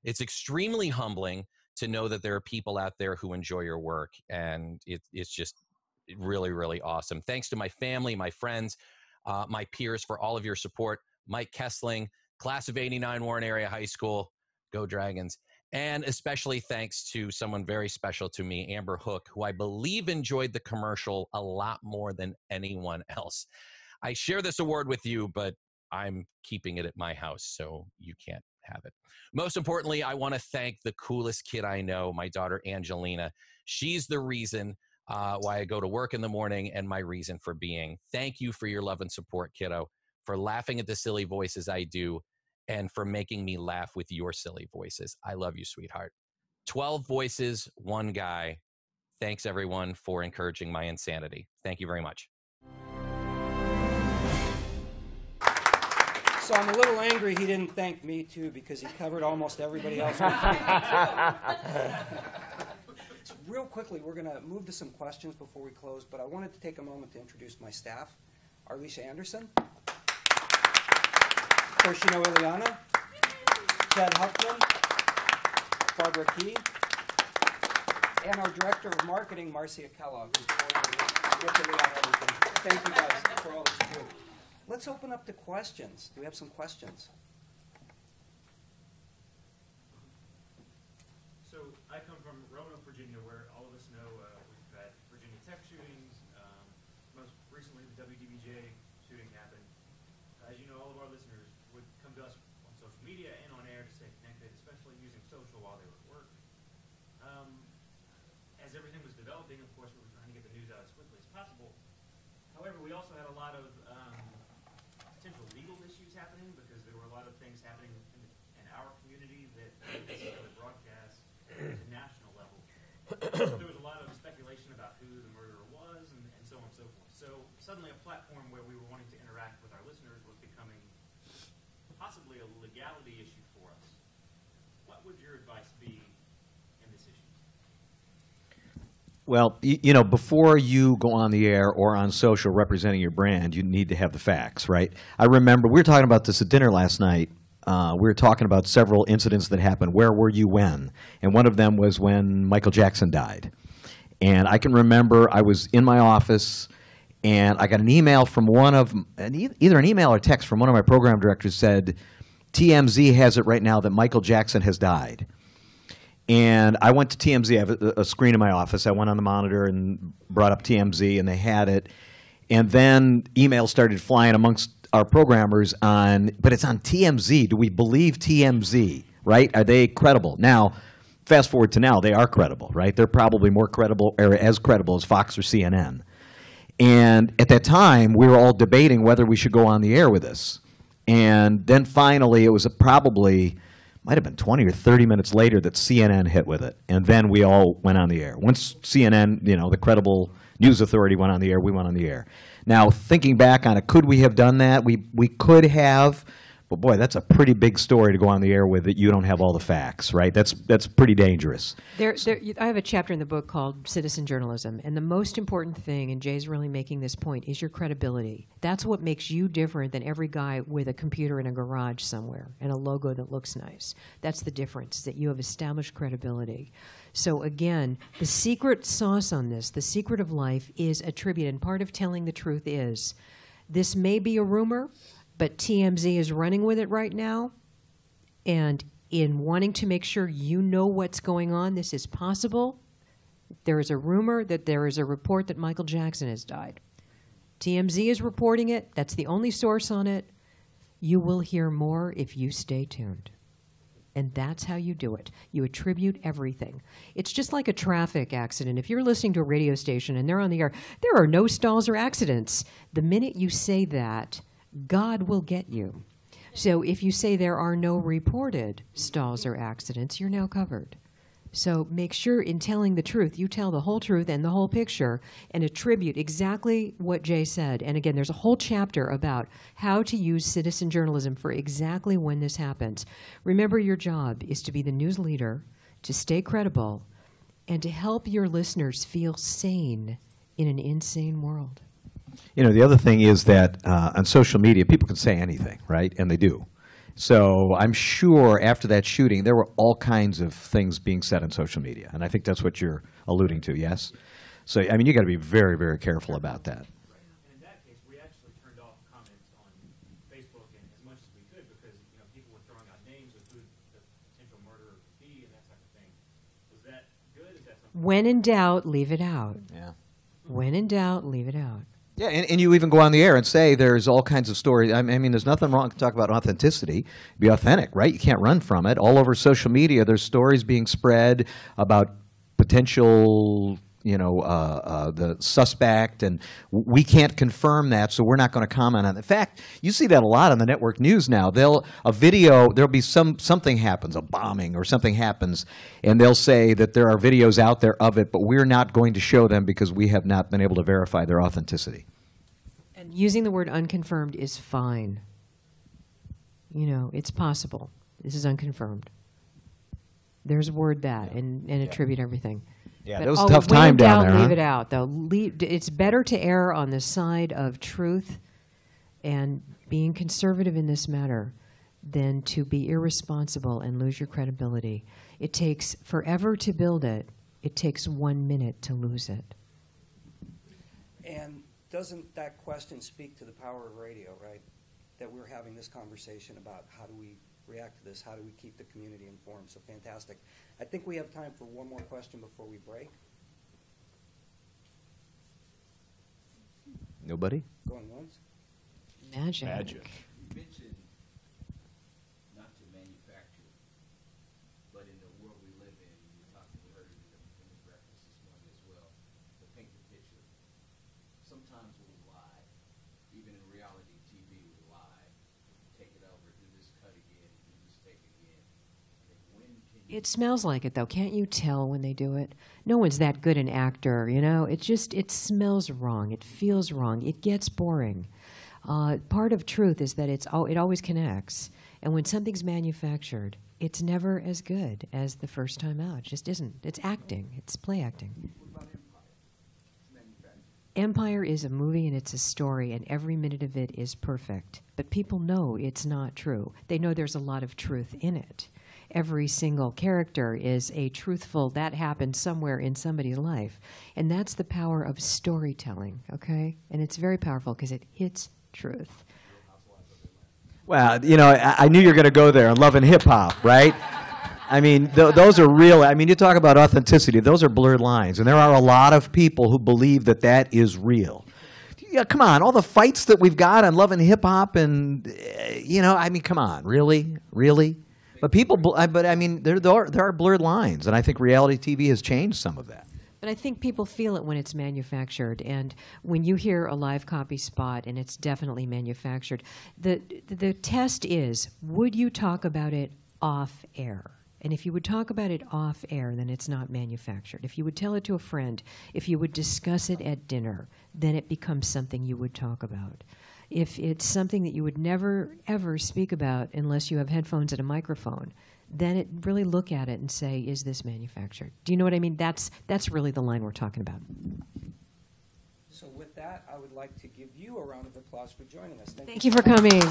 It's extremely humbling to know that there are people out there who enjoy your work, and it's just really, really awesome. Thanks to my family, my friends, my peers for all of your support. Mike Kessling, class of '89, Warren Area High School, go Dragons. And especially thanks to someone very special to me, Amber Hook, who I believe enjoyed the commercial a lot more than anyone else. I share this award with you, but I'm keeping it at my house, so you can't have it. Most importantly, I want to thank the coolest kid I know, my daughter Angelina. She's the reason why I go to work in the morning and my reason for being. Thank you for your love and support, kiddo, for laughing at the silly voices I do, and for making me laugh with your silly voices. I love you, sweetheart. 12 voices, one guy. Thanks, everyone, for encouraging my insanity. Thank you very much. So I'm a little angry he didn't thank me, too, because he covered almost everybody else. So real quickly, we're going to move to some questions before we close, but I wanted to take a moment to introduce my staff. Arlisha Anderson. Of course, you know Ileana. Ted Huckman. Barbara Key. And our Director of Marketing, Marcia Kellogg, who's with Ileana and everything. Thank you guys for all that you do. Let's open up to questions. Do we have some questions? So I come from Roanoke, Virginia, where all of us know we've had Virginia Tech shootings. Most recently, the WDBJ shooting happened. As you know, all of our listeners would come to us on social media and on air to stay connected, especially using social while they were at work. As everything was developing, of course, we were trying to get the news out as quickly as possible. However, we also had a lot of potential legal issues happening because there were a lot of things happening in our community that didn't necessarily broadcast at a national level. So there was a lot of speculation about who the murderer was and so on and so forth. So suddenly a platform where we were wanting to interact with our listeners was becoming possibly a legality issue for us. What would your advice be in this issue? Well, you know, before you go on the air or on social representing your brand, you need to have the facts, right? I remember we were talking about this at dinner last night. We were talking about several incidents that happened. Where were you when? And one of them was when Michael Jackson died. And I can remember I was in my office, and I got an email from either an email or text from one of my program directors said, TMZ has it right now that Michael Jackson has died. And I went to TMZ. I have a screen in my office. I went on the monitor and brought up TMZ, and they had it. And then emails started flying amongst our programmers but it's on TMZ. Do we believe TMZ, right? Are they credible? Now, fast forward to now, they are credible, right? They're probably more credible, or as credible as Fox or CNN. And at that time, we were all debating whether we should go on the air with this. And then finally, it was might have been 20 or 30 minutes later that CNN hit with it. And then we all went on the air. Once CNN, the credible news authority went on the air, we went on the air. Now, thinking back on it, could we have done that? We could have, but boy, that's a pretty big story to go on the air with that you don't have all the facts, right? That's pretty dangerous. I have a chapter in the book called Citizen Journalism, and the most important thing, and Jay's really making this point, is your credibility. That's what makes you different than every guy with a computer in a garage somewhere and a logo that looks nice. That's the difference, that you have established credibility. So again, the secret sauce on this, the secret of life, is attributed, and part of telling the truth is, this may be a rumor, but TMZ is running with it right now, and in wanting to make sure you know what's going on, this is possible. There is a rumor that there is a report that Michael Jackson has died. TMZ is reporting it. That's the only source on it. You will hear more if you stay tuned. And that's how you do it. You attribute everything. It's just like a traffic accident. If you're listening to a radio station and they're on the air, there are no stalls or accidents. The minute you say that, God will get you. So if you say there are no reported stalls or accidents, you're now covered. So make sure in telling the truth, you tell the whole truth and the whole picture and attribute exactly what Jay said. And again, there's a whole chapter about how to use citizen journalism for exactly when this happens. Remember, your job is to be the news leader, to stay credible, and to help your listeners feel sane in an insane world. The other thing is that on social media, people can say anything, right? And they do. So I'm sure after that shooting, there were all kinds of things being said on social media. And I think that's what you're alluding to, yes? So, I mean, you got to be very, very careful about that. And in that case, we actually turned off comments on Facebook and as much as we could because, people were throwing out names of who the potential murderer could be, and that's how that good? Is that something? When in doubt, leave it out. Yeah. When in doubt, leave it out. Yeah, and you even go on the air and say there's all kinds of stories. I mean, there's nothing wrong to talk about authenticity. Be authentic, right? You can't run from it. All over social media, there's stories being spread about potential, the suspect, and we can't confirm that, so we're not going to comment on it. In fact, you see that a lot on the network news now. There'll be something happens, a bombing or something happens, and they'll say that there are videos out there of it, but we're not going to show them because we have not been able to verify their authenticity. And using the word unconfirmed is fine. It's possible. This is unconfirmed. There's word that and attribute everything. Yeah, that was a tough time down there. Leave it out, though. It's better to err on the side of truth and being conservative in this matter than to be irresponsible and lose your credibility. It takes forever to build it. It takes 1 minute to lose it. And doesn't that question speak to the power of radio, right? That we're having this conversation about how do we react to this, how do we keep the community informed? So fantastic. I think we have time for one more question before we break. Nobody? Going once? Magic. You mentioned not to manufacture, but in the world we live in, we heard it in the breakfast this morning as well, to paint the picture. Sometimes we lie, even in reality TV we lie, take it over, do this cut again, do this take again. It smells like it, though. Can't you tell when they do it? No one's that good an actor, It smells wrong. It feels wrong. It gets boring. Part of truth is that it always connects. And when something's manufactured, it's never as good as the first time out. It just isn't. It's acting. It's play acting. Empire is a movie and it's a story, and every minute of it is perfect. But people know it's not true. They know there's a lot of truth in it. Every single character is a truthful, that happened somewhere in somebody's life. And that's the power of storytelling, okay? And it's very powerful because it hits truth. Well, I knew you were going to go there on Love and Hip Hop, right? I mean, those are real. I mean, you talk about authenticity. Those are blurred lines. And there are a lot of people who believe that that is real. Yeah, come on. All the fights that we've got on Love and Hip Hop and, I mean, come on. Really? Really? But there are blurred lines. And I think reality TV has changed some of that. But I think people feel it when it's manufactured. And when you hear a live copy spot and it's definitely manufactured, the test is, would you talk about it off air? And if you would talk about it off air, then it's not manufactured. If you would tell it to a friend, if you would discuss it at dinner, then it becomes something you would talk about. If it's something that you would never, ever speak about unless you have headphones and a microphone, then really look at it and say, is this manufactured? Do you know what I mean? That's really the line we're talking about. So with that, I would like to give you a round of applause for joining us. Thank you for coming.